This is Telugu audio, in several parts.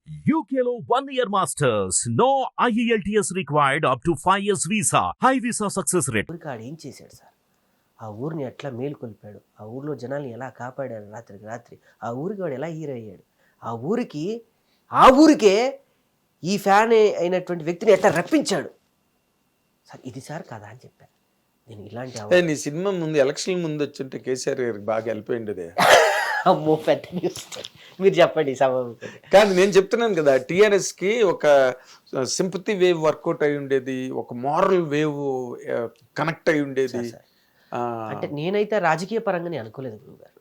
UKLO 1 year masters. No IELTS required up to 5 years visa. High visa success rate. ఊరికి ఆడు ఏం చేశాడు సార్? ఆ ఊరిని ఎట్లా మేలుకొల్పాడు, ఆ ఊరిలో జనాల్ని ఎలా కాపాడాడు రాత్రికి రాత్రి, ఆ ఊరికి వాడు ఎలా హీరో అయ్యాడు, ఆ ఊరికే ఈ ఫ్యాన్ అయినటువంటి వ్యక్తిని ఎట్లా రప్పించాడు సార్. ఇది సార్ కదా అని చెప్పాను నేను. ఇలాంటి నీ సినిమా ముందు ఎలక్షన్ ముందు వచ్చుంటే కేసీఆర్ గారికి బాగా హెల్ప్ అయ్యింది. అమ్మో పెద్ద న్యూస్. మీరు చెప్పండి సభకు. కానీ నేను చెప్తున్నాను కదా, టిఆర్ఎస్ కి ఒక సింపతి వేవ్ వర్కౌట్ అయి ఉండేది, ఒక మారల్ వేవ్ కనెక్ట్ అయి ఉండేది. అంటే నేనైతే రాజకీయ పరంగానే అనుకోలేదు గురువు గారు.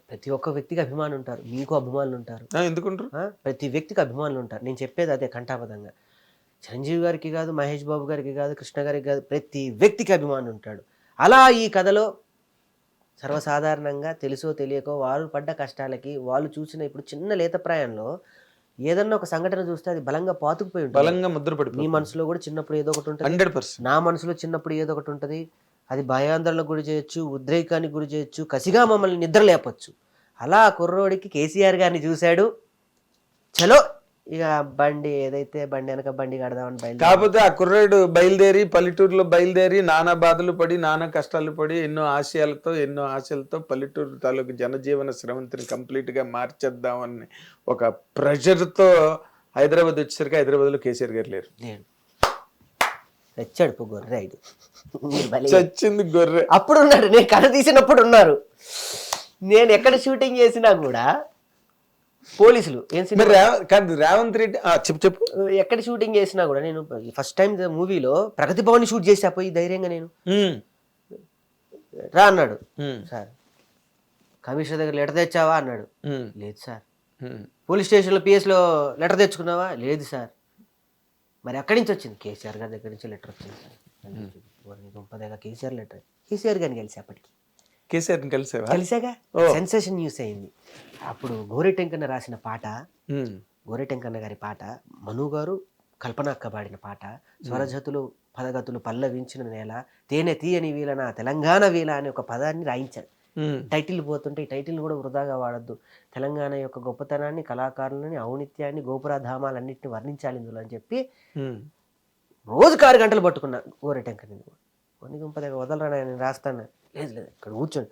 ప్రతి ఒక్క వ్యక్తికి అభిమానులు ఉంటారు, మీకు అభిమానులు ఉంటారు. ఎందుకుంటారు? ప్రతి వ్యక్తికి అభిమానులు ఉంటారు. నేను చెప్పేది అదే కంఠాపదంగా. చిరంజీవి గారికి కాదు, మహేష్ బాబు గారికి కాదు, కృష్ణ గారికి కాదు, ప్రతి వ్యక్తికి అభిమానులు ఉంటాడు. అలా ఈ కథలో సర్వసాధారణంగా తెలుసో తెలియకో వాళ్ళు పడ్డ కష్టాలకి, వాళ్ళు చూసిన ఇప్పుడు చిన్న లేత ప్రాయంలో ఏదన్నా ఒక సంఘటన చూస్తే అది బలంగా పాతుకుపోయి ఉంటుంది, బలంగా ముద్ర పడి. మీ మనసులో కూడా చిన్నప్పుడు ఏదో ఒకటి ఉంటుంది, 100%. నా మనసులో చిన్నప్పుడు ఏదో ఒకటి ఉంటుంది. అది భయాందోళనకు గురి చేయొచ్చు, ఉద్రేకానికి గురి చేయొచ్చు, కసిగా మమ్మల్ని నిద్ర లేపచ్చు. అలా కుర్రోడికి కేసీఆర్ గారిని చూశాడు, చలో ఇక బండి ఏదైతే బండి వెనక బండి కడదామని బయలుదేరి. కాకపోతే ఆ కుర్రాడు బయలుదేరి పల్లెటూరులో బయలుదేరి నానా బాధలు పడి, నానా కష్టాలు పడి, ఎన్నో ఆశయాలతో పల్లెటూరు తాలూకు జనజీవన స్రవంతిని కంప్లీట్ గా మార్చేద్దామని ఒక ప్రెషర్తో హైదరాబాద్ వచ్చేసరికి హైదరాబాద్లో కేసీఆర్ గారు లేరు. తెచ్చాడు గొర్రె ఐదు చచ్చింది గొర్రె. అప్పుడు ఉన్నాడు, నేను కథ తీసినప్పుడు ఉన్నారు. నేను ఎక్కడ షూటింగ్ చేసినా కూడా పోలీసులు కాదు రేవంత్ రెడ్డి చెప్పు ఎక్కడ షూటింగ్ చేసినా కూడా, నేను ఫస్ట్ టైం మూవీలో ప్రగతి భవన్ షూట్ చేసా పోయి ధైర్యంగా నేను రా అన్నాడు సార్. కమిషనర్ దగ్గర లెటర్ తెచ్చావా అన్నాడు, లేదు సార్. పోలీస్ స్టేషన్లో పిఎస్లో లెటర్ తెచ్చుకున్నావా, లేదు సార్. మరి ఎక్కడి నుంచి వచ్చింది, కేసీఆర్ గారి దగ్గర నుంచి లెటర్ వచ్చింది సార్. గొప్పదేగా కేసీఆర్ లెటర్. కేసీఆర్ గారిని కలిసి అప్పటికి కేసీఆర్ని కలిసాగా సెన్సేషన్ న్యూస్ అయింది. అప్పుడు గోరెటెంకన్న రాసిన పాట, గోరెటెంకన్న గారి పాట, మను గారు కల్పన అక్క పాడిన పాట, స్వరజతులు పదగతులు పల్లవించిన నేల, తేనె తీయని వీల నా తెలంగాణ వీల అనే ఒక పదాన్ని రాయించారు. టైటిల్ పోతుంటే ఈ టైటిల్ కూడా వృధాగా వాడద్దు, తెలంగాణ యొక్క గొప్పతనాన్ని, కళాకారులని, ఔనిత్యాన్ని, గోపురాధామాలన్నింటినీ వర్ణించాలి ఇందులో అని చెప్పి రోజుకు 6 గంటలు పట్టుకున్నా గోరెటెంకని. కొన్ని గుంపదగా వదలరా నేను రాస్తాను, లేదు లేదు ఇక్కడ కూర్చోండి,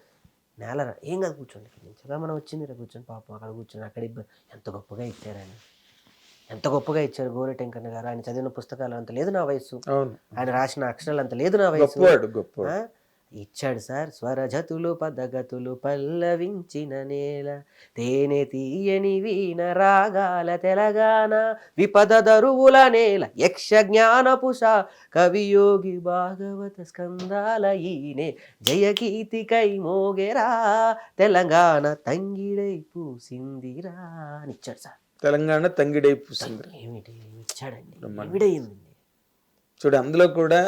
నేలరా ఏం కాదు కూర్చోండి, మంచిగా మనం వచ్చింది రా కూర్చొని, పాపం అక్కడ కూర్చొని అక్కడ ఎంత గొప్పగా ఇచ్చారని, ఎంత గొప్పగా ఇచ్చారు గోరెటెంకన్న గారు. ఆయన చదివిన పుస్తకాలు అంత లేదు నా వయసు, ఆయన రాసిన అక్షరాలు అంత లేదు నా వయసు, ఇచ్చాడు సార్. స్వరజతులు పదగతులు పల్లవించిన నేల, తేనె తీయని వీణ రాగాల తెలంగాణ, విపద దరువుల నేల, యక్ష జ్ఞానపుష కవియోగి భాగవత స్కందాల ఈనే, జయకీర్తికై మోగెరా తెలంగాణ తంగిడై పూసిందిరా అని ఇచ్చాడు సార్. తెలంగాణ తంగిడై పూసింది ఏమిటి ఇచ్చాడండి, ఏమిడయింది చూడు. అందులో కూడా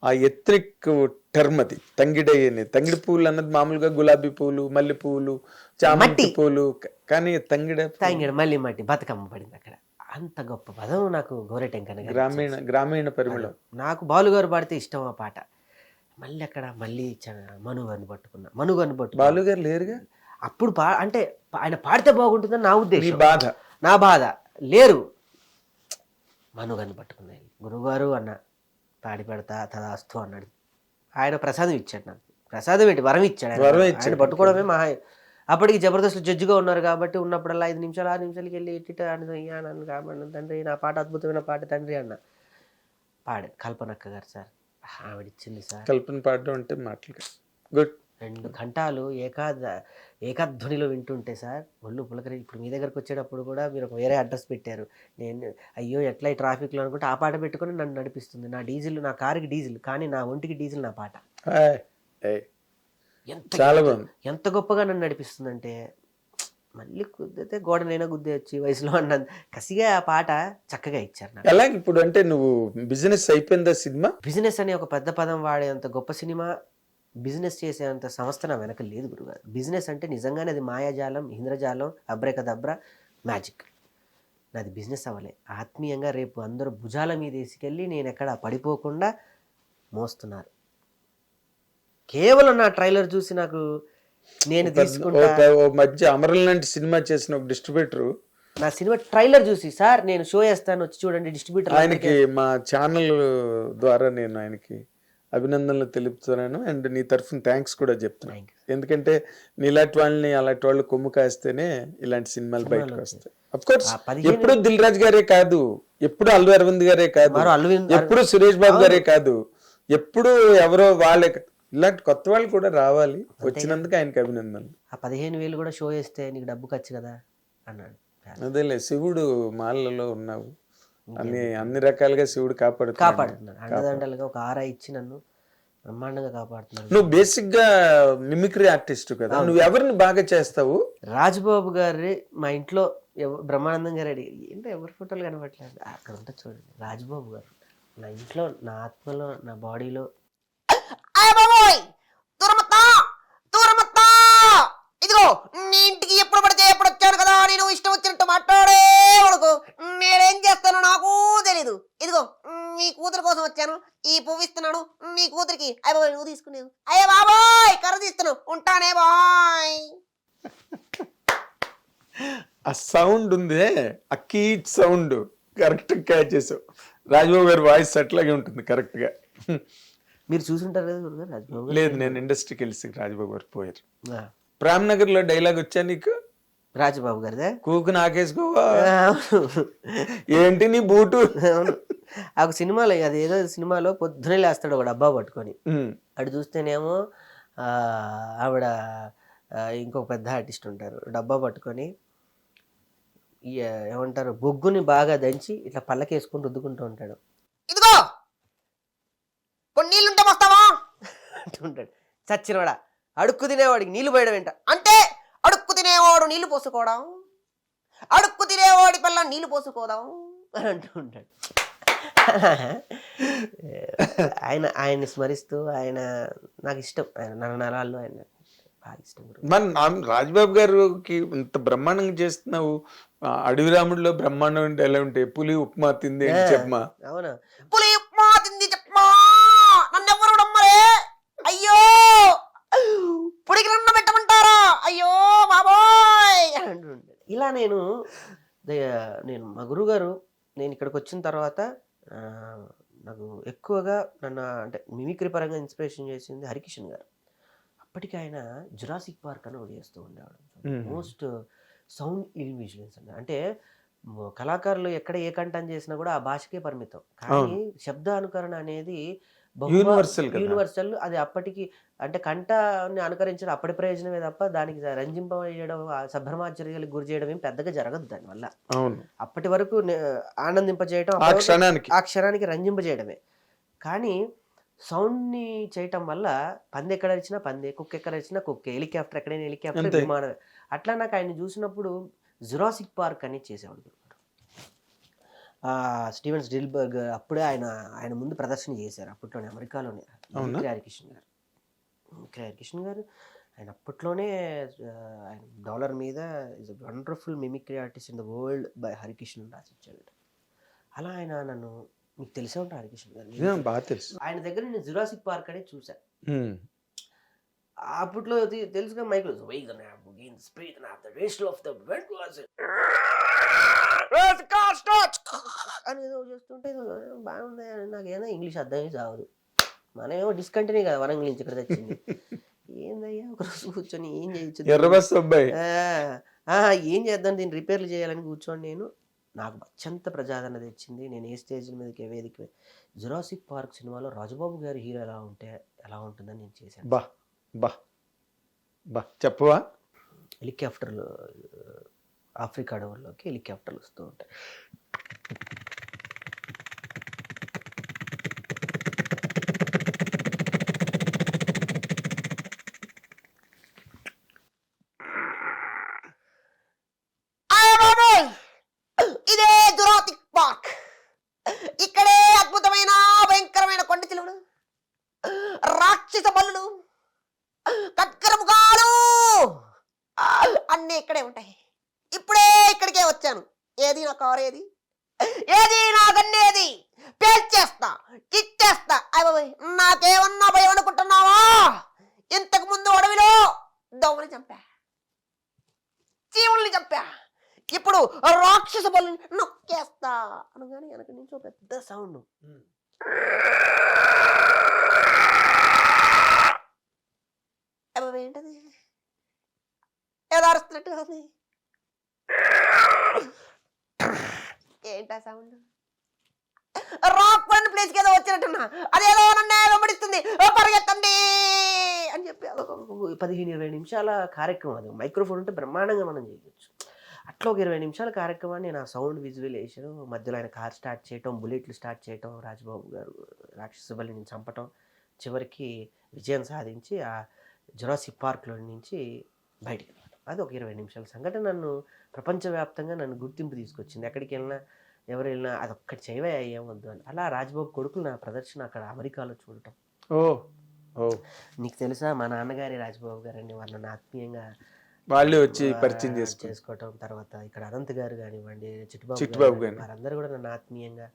ఆ ఎత్రిక్ టర్మ్ అది తంగిడై అనేది. తంగిడి పువ్వులు అన్నది మామూలుగా గులాబీ పువ్వులు, మల్లె పువ్వులు, చామంతి పువ్వులు, కానీ తంగిడ మళ్ళీ మట్టి బతుకమ్మ పడింది అక్కడ. అంత గొప్ప పదం నాకు గోరెటెంకన్న గారు. గ్రామీణ పరిమళం. నాకు బాలుగారు పాడితే ఇష్టం ఆ పాట. మళ్ళీ అక్కడ మళ్ళీ మనుగారిని పట్టుకున్నా. బాలుగారు లేరుగా అప్పుడు. అంటే ఆయన పాడితే బాగుంటుందని నా ఉద్దేశం, నా బాధ. లేరు, మనుగారిని పట్టుకున్నాయి. గురువుగారు అన్న పాడి పెడతా తదాస్తు అన్నాడు. ఆయన ప్రసాదం ఇచ్చాడు నాకు. ప్రసాదం ఏంటి, వరం ఇచ్చాడు. ఆయన పట్టుకోవడమే మహా. అప్పటికి జబర్దస్త్ జడ్జిగా ఉన్నారు కాబట్టి ఉన్నప్పుడల్లా 5 నిమిషాలు 6 నిమిషాలకి వెళ్ళి నన్ను కాబట్టి తండ్రి నా పాట అద్భుతమైన పాట తండ్రి అన్న పాడు. కల్పనక్క గారు సార్, ఆవిడిచ్చింది సార్. కల్పన పాడడం అంటే మాటలు గుడ్. 2 గంటలు ఏకాధ్వనిలో వింటుంటే సార్ ఒళ్ళు పులకరి. ఇప్పుడు మీ దగ్గరకు వచ్చేటప్పుడు కూడా మీరు ఒక వేరే అడ్రస్ పెట్టారు. నేను అయ్యో ఎట్లా ఈ ట్రాఫిక్లో అనుకుంటే ఆ పాట పెట్టుకొని నన్ను నడిపిస్తుంది. నా డీజిల్, నా కారుకి డీజిల్, కానీ నా ఒంటికి డీజిల్ నా పాట. ఎంత గొప్పగా నన్ను నడిపిస్తుందంటే, మళ్ళీ కుద్దితే గోడనైనా గుద్దేయచ్చు ఈ వయసులో అన్న కసిగా ఆ పాట చక్కగా ఇచ్చారు నాకు. అలాగే ఇప్పుడు అంటే నువ్వు బిజినెస్ అయిపోయిందా సినిమా? బిజినెస్ అనే ఒక పెద్ద పదం వాడేంత గొప్ప సినిమా, బిజినెస్ చేసేంత సంస్థ నా వెనక లేదు గురుగారు. బిజినెస్ అంటే నిజంగానే అది మాయాజాలం, ఇంద్రజాలం, అబ్రకదబ్ర, మ్యాజిక్. నాది బిజినెస్ అవ్వలే. ఆత్మీయంగా రేపు అందరూ భుజాల మీద వేసుకెళ్ళి నేను ఎక్కడ పడిపోకుండా మోస్తున్నారు. కేవలం నా ట్రైలర్ చూసి నాకు నేను తీసుకుంటా. మధ్య అమరల్ లాంటి సినిమా చేసిన ఒక డిస్ట్రిబ్యూటర్ నా సినిమా ట్రైలర్ చూసి సార్ నేను షో చేస్తాను వచ్చి చూడండి డిస్ట్రిబ్యూటర్ ఆయనకి మా ఛానల్ ద్వారా నేను ఆయనకి అభినందనలు తెలుపుతున్నాను అండ్ నీ తరఫున థ్యాంక్స్ కూడా చెప్తున్నాను. ఎందుకంటే నీలాంటి వాళ్ళని అలాంటి వాళ్ళు కొమ్ము కాస్తేనే ఇలాంటి సినిమాలు బయటకు వస్తాయి. అఫ్ కోర్స్ ఎప్పుడు దిల్ రాజు గారే కాదు, ఎప్పుడు అల్లు అరవింద్ గారే కాదు, ఎప్పుడు సురేష్ బాబు గారే కాదు, ఎప్పుడు ఎవరో వాళ్ళే, ఇలాంటి కొత్త వాళ్ళు కూడా రావాలి. వచ్చినందుకు ఆయనకి అభినందనలు. ఆ 15,000 కూడా షో చేస్తే నీకు డబ్బు ఖర్చు కదా అన్నాడు. అదేలే, శివుడు మాలలో ఉన్నావు, అన్ని రకాలుగా శివుడు కాపాడుతున్నాడు. అండదండలుగా ఒక ఆరా ఇచ్చి నన్ను బ్రహ్మాండంగా కాపాడుతున్నాడు. నువ్వు బేసిక్ గా మిమిక్రీ ఆర్టిస్ట్ కదా, నువ్వు ఎవరిని బాగా చేస్తావు? రాజుబాబు గారి మా ఇంట్లో బ్రహ్మానందం గారు అడిగి ఏంటో ఎవరి ఫోటోలు కనబట్లేదు, అక్కడ ఉంటా చూడండి రాజుబాబు గారు నా ఇంట్లో, నా ఆత్మలో, నా బాడీలో. ఇదిగో నీ ఇంటికి ఎప్పుడు పడితే ఎప్పుడు వచ్చాను కదా, నేను ఇష్టం వచ్చినట్టు మాట్లాడే వాళ్ళకు నేనేం చేస్తానో నాకు తెలీదు. ఇదిగో మీ కూతురు కోసం వచ్చాను, ఈ పువ్వు ఇస్తున్నాను మీ కూతురికి. అయ్య బాబాయ్ నువ్వు తీసుకునేవు, అయ్యే బాబాయ్ కర్ర తీస్తున్నావు, ఉంటానే బాయ్. ఆ సౌండ్ ఉందే, ఆ కీచ్ సౌండ్ కరెక్ట్ క్యాచ్ చేసావు. రాజబాబు గారి వాయిస్ అట్లాగే ఉంటుంది కరెక్ట్ గా. మీరు చూసుంటారు కదా గురుగారు రాజబాబు? లేదు, నేను ఇండస్ట్రీకి వెళ్ళి రాజబాబు గారు పోయారు. ప్రేమ్ నగర్ లో డైలాగ్ వచ్చా నీకు? రాజబాబు గారిదే కూకు నాకేసుకోవా ఏంటి నీ బూటు. ఆ సినిమాలో అది ఏదో సినిమాలో పొద్దునే లేస్తాడు ఒక డబ్బా పట్టుకొని, అటు చూస్తేనేమో ఆవిడ ఇంకొక పెద్ద ఆర్టిస్ట్ ఉంటారు, డబ్బా పట్టుకొని ఏమంటారు బొగ్గుని బాగా దంచి ఇట్లా పళ్ళకేసుకుని రుద్దుకుంటూ ఉంటాడు. ఇదిగో కొన్ని నీళ్ళుంటే వస్తావా అంటుంటాడు. చచ్చినవాడా, అడుక్కు తినేవాడికి నీళ్లు పోయడం ఏంట అంటే అడుక్కు తినేవాడు నీళ్లు పోసుకోవడం, అడుక్కు తినేవాడి పిల్ల నీళ్లు పోసుకోదాం అని అంటూ ఉంటాడు. ఆయన్ని స్మరిస్తూ ఆయన నాకు ఇష్టం, ఆయన నరనరాల్లో ఆయన బాగా ఇష్టం. మరి రాజబాబు గారికి ఇంత బ్రహ్మాండంగా చేస్తున్నావు, అడవి రాముడిలో బ్రహ్మాండం అంటే ఎలా ఉంటాయి? పులి ఉప్మా తింది చెప్పమా. అవునా, పులి ఉప్మా తింది చెప్పమా, నన్నెవరు నమ్మరే, అయ్యో పుడికి నన్ను పెట్టమంటారా, అయ్యో బాబోయ్ అంటుంటాడు. ఇలా నేను మా గురువుగారు నేను ఇక్కడికి వచ్చిన తర్వాత నాకు ఎక్కువగా నన్ను అంటే మిమిక్రీ పరంగా ఇన్స్పిరేషన్ చేసింది హరికిషన్ గారు. అప్పటికి ఆయన జురాసిక్ పార్క్ అని ఒకటి చేస్తూ ఉండేవాడు. మోస్ట్ సౌండ్ ఇల్యూజన్స్ అంటే కళాకారులు ఎక్కడ ఏ కంఠం చేసినా కూడా ఆ భాషకే పరిమితం, కానీ శబ్ద అనుకరణ అనేది యూనివర్సల్. అది అప్పటికి అంటే కంఠాన్ని అనుకరించడం అప్పటి ప్రయోజనమే తప్ప దానికి రంజింపజేయడం, సంభ్రమాచర్యలకు గురి చేయడం ఏం పెద్దగా జరగదు దానివల్ల. అప్పటి వరకు ఆనందింపజేయడం, ఆ క్షణానికి రంజింపజేయడమే. కానీ సౌండ్ని చేయటం వల్ల పంది ఎక్కడ వచ్చినా పంది, కుక్క ఎక్కడ వచ్చినా కుక్కే, హెలికాప్టర్ ఎక్కడైనా హెలికాప్టర్, విమానం. అట్లా నాకు ఆయన చూసినప్పుడు జురాసిక్ పార్క్ అని చేసేవాడు స్టీవెన్ స్పిల్బర్గ్. అప్పుడే ఆయన ముందు ప్రదర్శన చేశారు అప్పట్లోనే అమెరికాలోనే హరికిషన్ గారు. ఆయన అప్పట్లోనే ఆయన డాలర్ మీద is a wonderful mimicry artist in the world by Harikishan రాసిచ్చాడు. అలా ఆయన నన్ను, మీకు తెలిసే ఉంటారు హరికిషన్ గారు, బాగా తెలుసు. ఆయన దగ్గర నేను జురాసిక్ పార్క్ అనేది చూశాను. అప్పట్లో తెలుసుగా మైక్లో అని ఏదో చేస్తుంటే బాగుంది, నాకేదో ఇంగ్లీష్ అర్థమే చావదు. మనమేమో డిస్కంటిన్యూ కదా వరంగల్ నుంచి ఇక్కడ తెచ్చింది. ఏందయ్యా ఒకరోజు కూర్చొని ఏం చేయొచ్చు, ఏం చేద్దాం దీన్ని రిపేర్లు చేయాలని కూర్చొని నేను, నాకు అత్యంత ప్రజాదరణ తెచ్చింది. నేను ఏ స్టేజ్ మీదకి వేదిక జురాసిక్ పార్క్ సినిమాలో రాజబాబు గారి హీరో ఎలా ఉంటుందని నేను చేశాను. చెప్పవా? హెలికాప్టర్లు ఆఫ్రికా అడవుల్లోకి హెలికాప్టర్లు వస్తూ ఉంటాయి. ఇదే జురాసిక్ పార్క్, ఇక్కడే అద్భుతమైన భయంకరమైన కొండ చిలువలు, రాక్షస బలులు, కట్కరముఖాలు అన్నీ ఇక్కడే ఉంటాయి. ఇప్పుడే ఇక్కడికే వచ్చాను. ఏది నా కారు, ఏది నా గన్నేది, పేల్చేస్తా, కిచ్చేస్తా. అయ్య నాకేమన్నా భయం అనుకుంటున్నావా? ఇంతకు ముందు అడవిలో దోమని చంపా, చీవుల్ని చంపా, ఇప్పుడు రాక్షస బలిని నొక్కేస్తా అనగానే వెనక నుంచి ఒక పెద్ద సౌండ్. ఏంటది ఏదో అరుస్తున్నట్టుగా ఉంది. ఏంటా సౌండ్? రాక్ పండ్ ప్లేస్కి ఏదో వచ్చినట్టున్నా, అదేదో నన్ను వెంబడిస్తుంది, పరిగెత్తండి అని చెప్పి అదొక 15-20 నిమిషాల కార్యక్రమం. అది మైక్రోఫోన్ ఉంటే బ్రహ్మాండంగా మనం చేయొచ్చు. అట్లా ఒక 20 నిమిషాల కార్యక్రమాన్ని నా సౌండ్ విజువలైజేషన్, మధ్యలో ఆయన కార్ స్టార్ట్ చేయటం, బుల్లెట్లు స్టార్ట్ చేయటం, రాజబాబు గారు రాక్షస బలిని చంపటం, చివరికి విజయం సాధించి ఆ జురాసిక్ పార్క్లో నుంచి బయటికి రావడం. అది ఒక 20 నిమిషాల సంఘటన నన్ను ప్రపంచవ్యాప్తంగా నన్ను గుర్తింపు తీసుకొచ్చింది. ఎక్కడికి వెళ్ళినా ఎవరు వెళ్ళినా అదొక్కటి చేయవే అయ్యేమొద్దు అని. అలా రాజబాబు కొడుకులు నా ప్రదర్శన అక్కడ అమెరికాలో చూడటం. నీకు తెలుసా మా నాన్నగారి రాజబాబు గారు అని వాళ్ళని ఆత్మీయంగా వాళ్ళే వచ్చి పరిచయం చేసుకోవటం. తర్వాత ఇక్కడ అనంత్ గారు కానివ్వండి, చిట్టుబాబు గారు వారందరూ కూడా నన్ను ఆత్మీయంగా